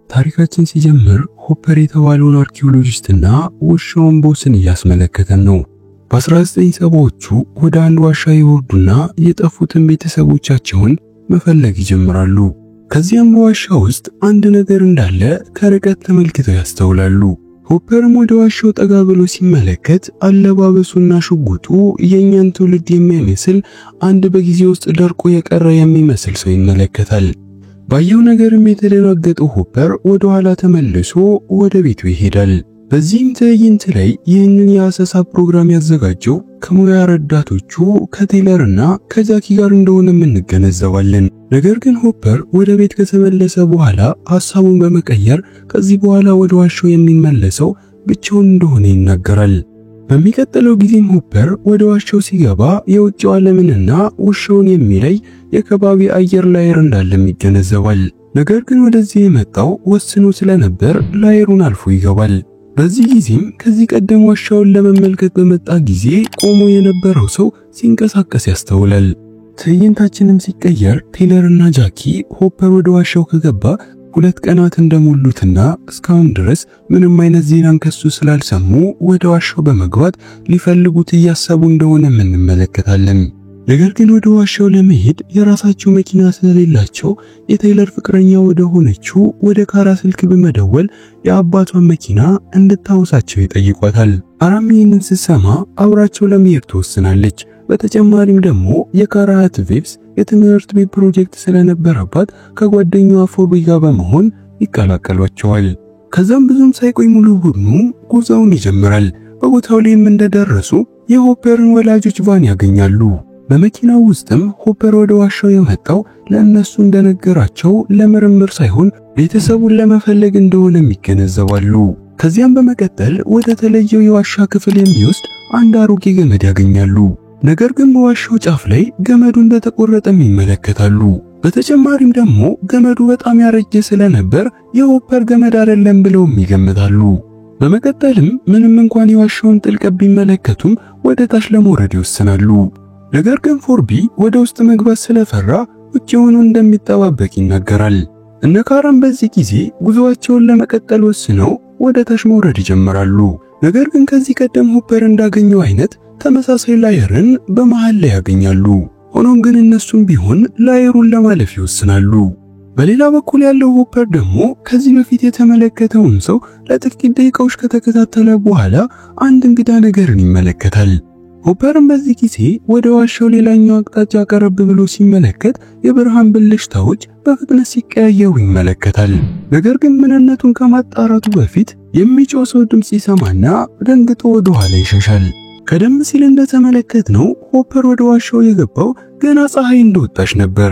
ታሪካችን ሲጀምር ሆፐር የተባለውን አርኪኦሎጂስትና ውሻውን ቦስን እያስመለከተን ነው። በ1970ዎቹ ወደ አንድ ዋሻ ይወርዱና የጠፉትን ቤተሰቦቻቸውን መፈለግ ይጀምራሉ። ከዚያም በዋሻ ውስጥ አንድ ነገር እንዳለ ከርቀት ተመልክተው ያስተውላሉ። ሆፐርም ወደ ዋሻው ጠጋ ብሎ ሲመለከት አለባበሱና ሽጉጡ የኛን ትውልድ የሚመስል አንድ በጊዜ ውስጥ ደርቆ የቀረ የሚመስል ሰው ይመለከታል። ባየው ነገርም የተደናገጠው ሆፐር ወደ ኋላ ተመልሶ ወደ ቤቱ ይሄዳል። በዚህም ትዕይንት ላይ ይህንን የአሰሳ ፕሮግራም ያዘጋጀው ከሙያ ረዳቶቹ ከቴይለርና ከጃኪ ጋር እንደሆነ እንገነዘባለን። ነገር ግን ሆፐር ወደ ቤት ከተመለሰ በኋላ ሐሳቡን በመቀየር ከዚህ በኋላ ወደ ዋሻው የሚመለሰው ብቻውን እንደሆነ ይናገራል። በሚቀጥለው ጊዜም ሆፐር ወደ ዋሻው ሲገባ የውጭው ዓለምንና ውሻውን የሚለይ የከባቢ አየር ላየር እንዳለም ይገነዘባል። ነገር ግን ወደዚህ የመጣው ወስኖ ስለነበር ላየሩን አልፎ ይገባል። በዚህ ጊዜም ከዚህ ቀደም ዋሻውን ለመመልከት በመጣ ጊዜ ቆሞ የነበረው ሰው ሲንቀሳቀስ ያስተውላል። ትዕይንታችንም ሲቀየር ቴይለርና ጃኪ ሆፐር ወደ ዋሻው ከገባ 2 ቀናት እንደሞሉትና እስካሁን ድረስ ምንም አይነት ዜናን ከሱ ስላልሰሙ ወደ ዋሻው በመግባት ሊፈልጉት እያሰቡ እንደሆነ እንመለከታለን። ነገር ግን ወደ ዋሻው ለመሄድ የራሳቸው መኪና ስለሌላቸው የቴይለር ፍቅረኛ ወደ ሆነችው ወደ ካራ ስልክ በመደወል የአባቷን መኪና እንድታውሳቸው ይጠይቋታል። ካራም ይህንን ስትሰማ አብራቸው ለመሄድ ትወስናለች። በተጨማሪም ደግሞ የካራ እህት ቬብስ የትምህርት ቤት ፕሮጀክት ስለነበረባት ከጓደኛዋ ፎርቢ ጋር በመሆን ይቀላቀሏቸዋል። ከዛም ብዙም ሳይቆይ ሙሉ ቡድኑ ጉዞውን ይጀምራል። በቦታው ላይም እንደደረሱ የሆፐርን ወላጆች ቫን ያገኛሉ። በመኪናው ውስጥም ሆፐር ወደ ዋሻው የመጣው ለእነሱ እንደነገራቸው ለምርምር ሳይሆን ቤተሰቡን ለመፈለግ እንደሆነ ይገነዘባሉ። ከዚያም በመቀጠል ወደ ተለየው የዋሻ ክፍል የሚወስድ አንድ አሮጌ ገመድ ያገኛሉ። ነገር ግን በዋሻው ጫፍ ላይ ገመዱ እንደተቆረጠም ይመለከታሉ። በተጨማሪም ደግሞ ገመዱ በጣም ያረጀ ስለነበር የሆፐር ገመድ አይደለም ብለው ይገምታሉ። በመቀጠልም ምንም እንኳን የዋሻውን ጥልቀት ቢመለከቱም ወደ ታች ለመውረድ ይወስናሉ። ነገር ግን ፎርቢ ወደ ውስጥ መግባት ስለፈራ ውጭ ሆኖ እንደሚጠባበቅ ይናገራል። እነ ካራም በዚህ ጊዜ ጉዞአቸውን ለመቀጠል ወስነው ወደ ታች መውረድ ይጀምራሉ። ነገር ግን ከዚህ ቀደም ሆፐር እንዳገኘው አይነት ተመሳሳይ ላየርን በመሃል ላይ ያገኛሉ። ሆኖም ግን እነሱም ቢሆን ላየሩን ለማለፍ ይወስናሉ። በሌላ በኩል ያለው ሆፐር ደግሞ ከዚህ በፊት የተመለከተውን ሰው ለጥቂት ደቂቃዎች ከተከታተለ በኋላ አንድ እንግዳ ነገርን ይመለከታል። ሆፐርም በዚህ ጊዜ ወደ ዋሻው ሌላኛው አቅጣጫ ቀረብ ብሎ ሲመለከት የብርሃን ብልሽታዎች በፍጥነት ሲቀያየሩ ይመለከታል። ነገር ግን ምንነቱን ከማጣራቱ በፊት የሚጮህ ሰው ድምጽ ይሰማና ደንግጦ ወደ ኋላ ይሸሻል። ቀደም ሲል እንደተመለከትነው ሆፐር ወደ ዋሻው የገባው ገና ፀሐይ እንደወጣች ነበር።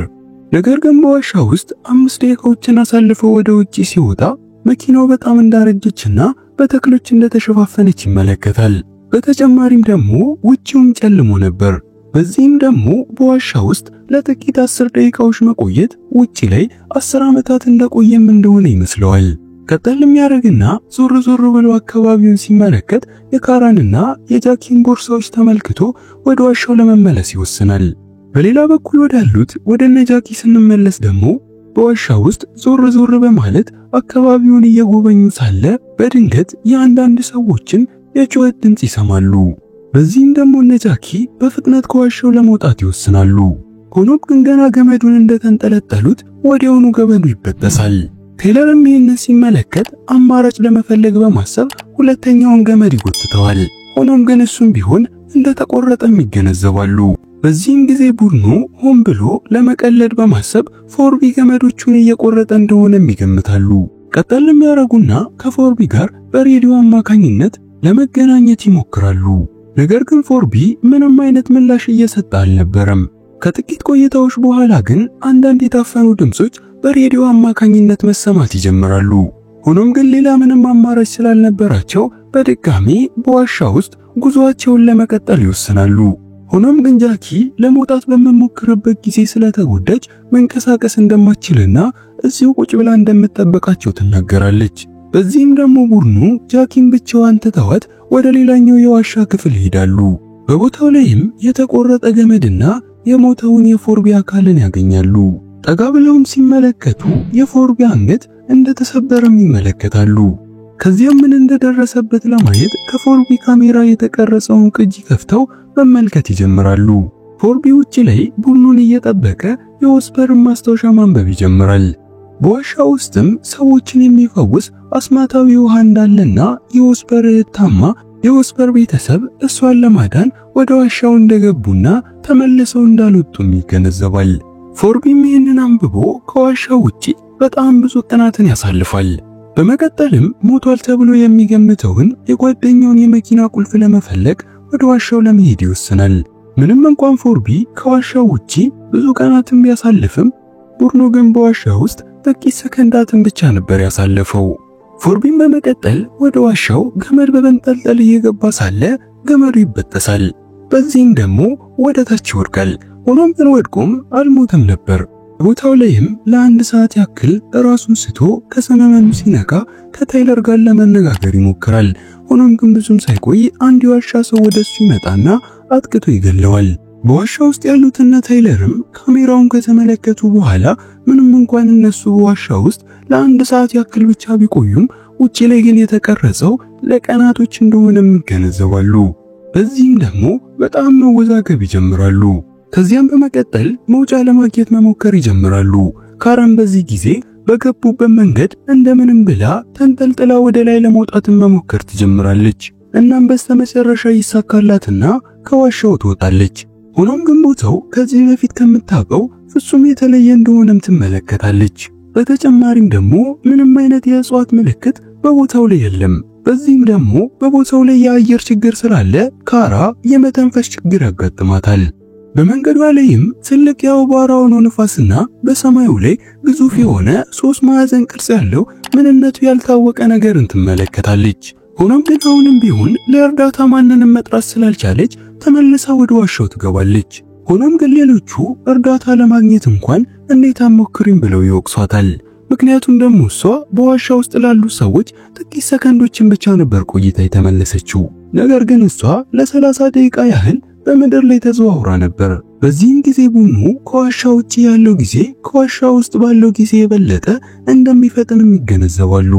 ነገር ግን በዋሻው ውስጥ 5 ደቂቃዎችን አሳልፎ ወደ ውጪ ሲወጣ መኪናው በጣም እንዳረጀችና በተክሎች እንደተሸፋፈነች ይመለከታል። በተጨማሪም ደግሞ ውጪውም ጨልሞ ነበር። በዚህም ደግሞ በዋሻ ውስጥ ለጥቂት 10 ደቂቃዎች መቆየት ውጪ ላይ 10 ዓመታት እንደቆየም እንደሆነ ይመስለዋል። ቀጠልም ያደርግና ዞር ዞር ብሎ አካባቢውን ሲመለከት የካራንና የጃኪን ቦርሳዎች ተመልክቶ ወደ ዋሻው ለመመለስ ይወስናል። በሌላ በኩል ወዳሉት ወደ ነጃኪ ስንመለስ ደግሞ በዋሻ ውስጥ ዞር ዞር በማለት አካባቢውን እየጎበኙ ሳለ በድንገት የአንዳንድ ሰዎችን የጩኸት ድምጽ ይሰማሉ። በዚህም ደግሞ ነጃኪ በፍጥነት ከዋሻው ለመውጣት ይወስናሉ። ሆኖም ግን ገና ገመዱን እንደተንጠለጠሉት ወዲያውኑ ገመዱ ይበጠሳል። ቴይለርም ይህንን ሲመለከት አማራጭ ለመፈለግ በማሰብ ሁለተኛውን ገመድ ይጎትተዋል። ሆኖም ግን እሱም ቢሆን እንደተቆረጠም ይገነዘባሉ። በዚህም ጊዜ ቡድኑ ሆን ብሎ ለመቀለድ በማሰብ ፎርቢ ገመዶቹን እየቆረጠ እንደሆነ ይገምታሉ። ቀጠልም ያረጉና ከፎርቢ ጋር በሬዲዮ አማካኝነት ለመገናኘት ይሞክራሉ። ነገር ግን ፎርቢ ምንም አይነት ምላሽ እየሰጠ አልነበረም። ከጥቂት ቆይታዎች በኋላ ግን አንዳንድ የታፈኑ ድምጾች በሬዲዮ አማካኝነት መሰማት ይጀምራሉ። ሆኖም ግን ሌላ ምንም አማራጭ ስላልነበራቸው በድጋሚ በዋሻ ውስጥ ጉዞአቸውን ለመቀጠል ይወስናሉ። ሆኖም ግን ጃኪ ለመውጣት በመሞክርበት ጊዜ ስለተጎዳች መንቀሳቀስ እንደማትችልና እዚሁ ቁጭ ብላ እንደምትጠብቃቸው ትናገራለች። በዚህም ደግሞ ቡድኑ ጃኪን ብቻዋን ትተዋት ወደ ሌላኛው የዋሻ ክፍል ይሄዳሉ። በቦታው ላይም የተቆረጠ ገመድና የሞተውን የፎርቢ አካልን ያገኛሉ። ጠጋ ብለውም ሲመለከቱ የፎርቢ አንገት እንደተሰበረም ይመለከታሉ። ከዚያም ምን እንደደረሰበት ለማየት ከፎርቢ ካሜራ የተቀረጸውን ቅጂ ከፍተው መመልከት ይጀምራሉ። ፎርቢ ውጪ ላይ ቡኑን እየጠበቀ የኦስፐርን ማስታወሻ ማንበብ ይጀምራል። በዋሻ ውስጥም ሰዎችን የሚፈውስ አስማታዊ ውሃ እንዳለና የኦስፐር ታማ የኦስፐር ቤተሰብ እሷን ለማዳን ወደ ዋሻው እንደገቡና ተመልሰው እንዳልወጡም ይገነዘባል። ፎርቢም ይህንን አንብቦ ከዋሻው ውጪ በጣም ብዙ ቀናትን ያሳልፋል። በመቀጠልም ሞቷል ተብሎ የሚገምተውን የጓደኛውን የመኪና ቁልፍ ለመፈለግ ወደ ዋሻው ለመሄድ ይወስናል። ምንም እንኳን ፎርቢ ከዋሻው ውጪ ብዙ ቀናትን ቢያሳልፍም ቡርኖ ግን በዋሻው ውስጥ ጥቂት ሰከንዳትን ብቻ ነበር ያሳለፈው። ፎርቢም በመቀጠል ወደ ዋሻው ገመድ በመንጠልጠል እየገባ ሳለ ገመዱ ይበጠሳል። በዚህም ደግሞ ወደ ታች ይወድቃል። ሆኖም ግን ወድቆም አልሞተም ነበር። ቦታው ላይም ለአንድ ሰዓት ያክል ራሱን ስቶ ከሰመመኑ ሲነቃ ከታይለር ጋር ለመነጋገር ይሞክራል። ሆኖም ግን ብዙም ሳይቆይ አንድ የዋሻ ሰው ወደሱ ይመጣና አጥቅቶ ይገለዋል። በዋሻ ውስጥ ያሉትና ታይለርም ካሜራውን ከተመለከቱ በኋላ ምንም እንኳን እነሱ በዋሻ ውስጥ ለአንድ ሰዓት ያክል ብቻ ቢቆዩም ውጪ ላይ ግን የተቀረጸው ለቀናቶች እንደሆነ ይገነዘባሉ። በዚህም ደግሞ በጣም መወዛገብ ይጀምራሉ። ከዚያም በመቀጠል መውጫ ለማግኘት መሞከር ይጀምራሉ። ካራም በዚህ ጊዜ በገቡበት መንገድ እንደምንም ብላ ተንጠልጥላ ወደ ላይ ለመውጣት መሞከር ትጀምራለች። እናም በስተመጨረሻ ይሳካላትና ከዋሻው ትወጣለች። ሆኖም ግን ቦታው ከዚህ በፊት ከምታውቀው ፍጹም የተለየ እንደሆነም ትመለከታለች። በተጨማሪም ደግሞ ምንም አይነት የእጽዋት ምልክት በቦታው ላይ የለም። በዚህም ደግሞ በቦታው ላይ የአየር ችግር ስላለ ካራ የመተንፈስ ችግር ያጋጥማታል። በመንገዷ ላይም ትልቅ የአቧራ ሆኖ ንፋስና በሰማዩ ላይ ግዙፍ የሆነ 3 ማዕዘን ቅርጽ ያለው ምንነቱ ያልታወቀ ነገርን ትመለከታለች። ሆኖም ግን አሁንም ቢሆን ለእርዳታ ማንንም መጥራት ስላልቻለች ተመልሳ ወደ ዋሻው ትገባለች። ሆኖም ግን ሌሎቹ እርዳታ ለማግኘት እንኳን እንዴት አትሞክሪም ብለው ይወቅሷታል። ምክንያቱም ደግሞ እሷ በዋሻ ውስጥ ላሉ ሰዎች ጥቂት ሰከንዶችን ብቻ ነበር ቆይታ የተመለሰችው። ነገር ግን እሷ ለ30 ደቂቃ ያህል በምድር ላይ ተዘዋውራ ነበር። በዚህም ጊዜ ቡኑ ከዋሻ ውጪ ያለው ጊዜ ከዋሻ ውስጥ ባለው ጊዜ የበለጠ እንደሚፈጥንም ይገነዘባሉ።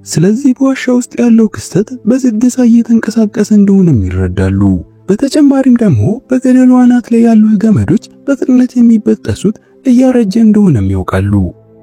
ስለዚህ በዋሻ ውስጥ ያለው ክስተት በዝግታ እየተንቀሳቀሰ እንደሆነም ይረዳሉ። በተጨማሪም ደግሞ በገደሉ አናት ላይ ያሉ ገመዶች በፍጥነት የሚበጠሱት እያረጀ እንደሆነም ያውቃሉ።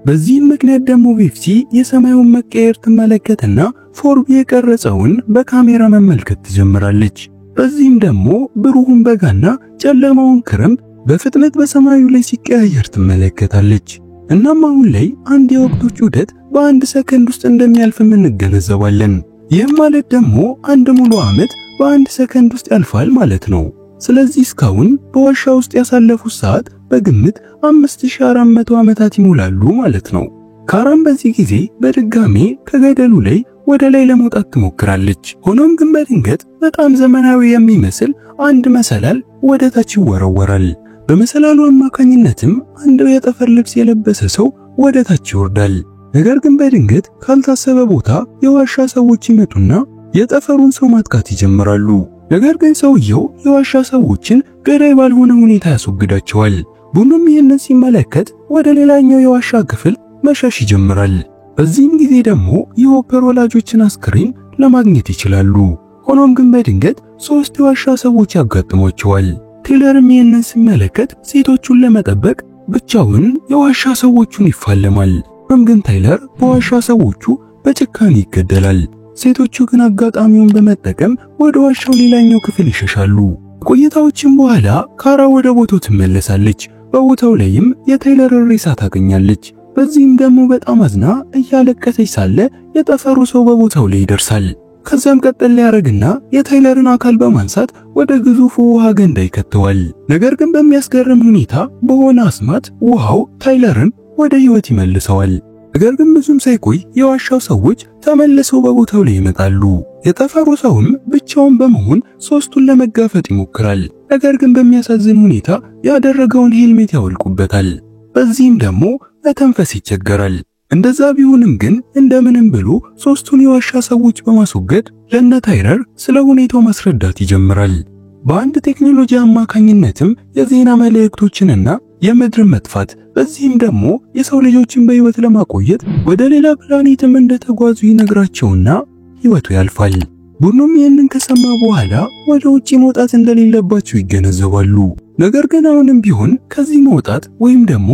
በዚህም ምክንያት ደግሞ ቤፍሲ የሰማዩን መቀየር ትመለከትና ፎርቢ የቀረጸውን በካሜራ መመልከት ትጀምራለች። በዚህም ደግሞ ብሩሁን በጋና ጨለማውን ክረምት በፍጥነት በሰማዩ ላይ ሲቀያየር ትመለከታለች። እናም አሁን ላይ አንድ የወቅቶች ዑደት በአንድ ሰከንድ ውስጥ እንደሚያልፍም እንገነዘባለን። ይህም ማለት ደግሞ አንድ ሙሉ ዓመት በአንድ ሰከንድ ውስጥ ያልፋል ማለት ነው። ስለዚህ እስካሁን በዋሻ ውስጥ ያሳለፉት ሰዓት በግምት 5400 ዓመታት ይሞላሉ ማለት ነው። ካራም በዚህ ጊዜ በድጋሜ ከገደሉ ላይ ወደ ላይ ለመውጣት ትሞክራለች። ሆኖም ግን በድንገት በጣም ዘመናዊ የሚመስል አንድ መሰላል ወደ ታች ይወረወራል። በመሰላሉ አማካኝነትም አንድ የጠፈር ልብስ የለበሰ ሰው ወደ ታች ይወርዳል። ነገር ግን በድንገት ካልታሰበ ቦታ የዋሻ ሰዎች ይመጡና የጠፈሩን ሰው ማጥቃት ይጀምራሉ። ነገር ግን ሰውየው የዋሻ ሰዎችን ገዳይ ባልሆነ ሁኔታ ያስወግዳቸዋል። ቡኑም ይህንን ሲመለከት ወደ ሌላኛው የዋሻ ክፍል መሸሽ ይጀምራል። በዚህም ጊዜ ደግሞ የሆፐር ወላጆችን አስክሬን ለማግኘት ይችላሉ። ሆኖም ግን በድንገት 3 የዋሻ ሰዎች ያጋጥሟቸዋል። ቴይለርም ይህንን ሲመለከት ሴቶቹን ለመጠበቅ ብቻውን የዋሻ ሰዎቹን ይፋለማል። ሆኖም ግን ታይለር በዋሻ ሰዎቹ በጭካኔ ይገደላል። ሴቶቹ ግን አጋጣሚውን በመጠቀም ወደ ዋሻው ሌላኛው ክፍል ይሸሻሉ። ቆይታዎችም በኋላ ካራ ወደ ቦታው ትመለሳለች። በቦታው ላይም የታይለር ሬሳ ታገኛለች። በዚህም ደግሞ በጣም አዝና እያለቀሰች ሳለ የጠፈሩ ሰው በቦታው ላይ ይደርሳል። ከዛም ቀጠል ሊያረግና የታይለርን አካል በማንሳት ወደ ግዙፉ ውሃ ገንዳ ይከተዋል። ነገር ግን በሚያስገርም ሁኔታ በሆነ አስማት ውሃው ታይለርን ወደ ህይወት ይመልሰዋል። ነገር ግን ብዙም ሳይቆይ የዋሻው ሰዎች ተመልሰው በቦታው ላይ ይመጣሉ። የጠፈሩ ሰውም ብቻውን በመሆን 3ቱን ለመጋፈጥ ይሞክራል። ነገር ግን በሚያሳዝን ሁኔታ ያደረገውን ሄልሜት ያወልቁበታል። በዚህም ደግሞ መተንፈስ ይቸገራል። እንደዛ ቢሆንም ግን እንደምንም ብሎ 3ቱን የዋሻ ሰዎች በማስወገድ ለነ ታይለር ስለ ሁኔታው ማስረዳት ይጀምራል። በአንድ ቴክኖሎጂ አማካኝነትም የዜና መልእክቶችንና የምድር መጥፋት፣ በዚህም ደግሞ የሰው ልጆችን በህይወት ለማቆየት ወደ ሌላ ፕላኔትም እንደተጓዙ ይነግራቸውና ህይወቱ ያልፋል። ቡድኑም ይህንን ከሰማ በኋላ ወደ ውጪ መውጣት እንደሌለባቸው ይገነዘባሉ። ነገር ግን አሁንም ቢሆን ከዚህ መውጣት ወይም ደግሞ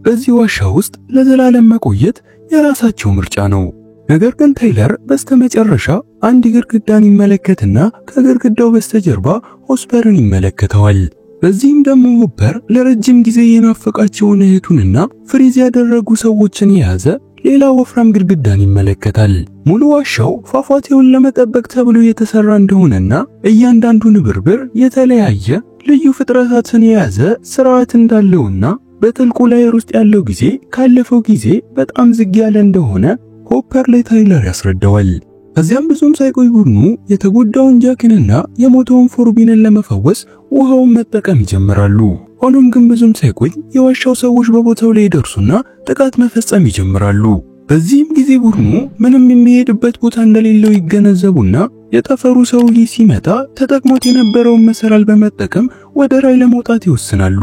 በዚህ ዋሻ ውስጥ ለዘላለም መቆየት የራሳቸው ምርጫ ነው። ነገር ግን ታይለር በስተመጨረሻ አንድ ግድግዳን ይመለከትና ከግድግዳው በስተጀርባ ሆስፐርን ይመለከተዋል። በዚህም ደግሞ ሆፐር ለረጅም ጊዜ የናፈቃቸውን እህቱንና ፍሪዝ ያደረጉ ሰዎችን የያዘ ሌላ ወፍራም ግድግዳን ይመለከታል። ሙሉ ዋሻው ፏፏቴውን ለመጠበቅ ተብሎ የተሰራ እንደሆነና እያንዳንዱ ንብርብር የተለያየ ልዩ ፍጥረታትን የያዘ ስርዓት እንዳለውና በጥልቁ ላየር ውስጥ ያለው ጊዜ ካለፈው ጊዜ በጣም ዝግ ያለ እንደሆነ ሆፐር ለታይለር ያስረዳዋል። ከዚያም ብዙም ሳይቆይ ቡድኑ የተጎዳውን ጃክንና የሞተውን ፎርቢንን ለመፈወስ ውሃውን መጠቀም ይጀምራሉ። ሆኖም ግን ብዙም ሳይቆይ የዋሻው ሰዎች በቦታው ላይ ይደርሱና ጥቃት መፈጸም ይጀምራሉ። በዚህም ጊዜ ቡድኑ ምንም የሚሄድበት ቦታ እንደሌለው ይገነዘቡና የጠፈሩ ሰውዬ ሲመጣ ተጠቅሞት የነበረውን መሰላል በመጠቀም ወደ ራይ ለመውጣት ይወስናሉ።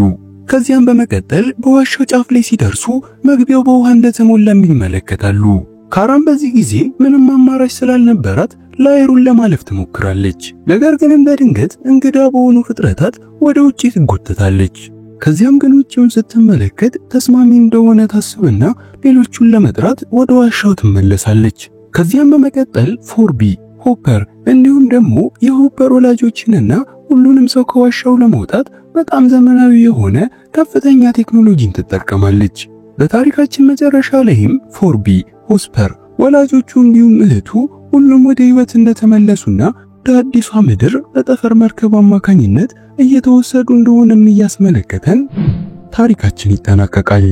ከዚያም በመቀጠል በዋሻው ጫፍ ላይ ሲደርሱ መግቢያው በውሃ እንደተሞላ ይመለከታሉ። ካራም በዚህ ጊዜ ምንም አማራጭ ስላልነበራት ላየሩን ለማለፍ ትሞክራለች። ነገር ግን በድንገት እንግዳ በሆኑ ፍጥረታት ወደ ውጪ ትጎተታለች። ከዚያም ግን ውጪውን ስትመለከት ተስማሚ እንደሆነ ታስብና ሌሎቹን ለመጥራት ወደ ዋሻው ትመለሳለች። ከዚያም በመቀጠል ፎርቢ፣ ሆፐር እንዲሁም ደግሞ የሆፐር ወላጆችንና ሁሉንም ሰው ከዋሻው ለማውጣት በጣም ዘመናዊ የሆነ ከፍተኛ ቴክኖሎጂን ትጠቀማለች። በታሪካችን መጨረሻ ላይም ፎርቢ፣ ሆስፐር፣ ወላጆቹ እንዲሁም እህቱ ሁሉም ወደ ህይወት እንደተመለሱና ወደ አዲሷ ምድር በጠፈር መርከብ አማካኝነት እየተወሰዱ እንደሆነም እያስመለከተን ታሪካችን ይጠናቀቃል።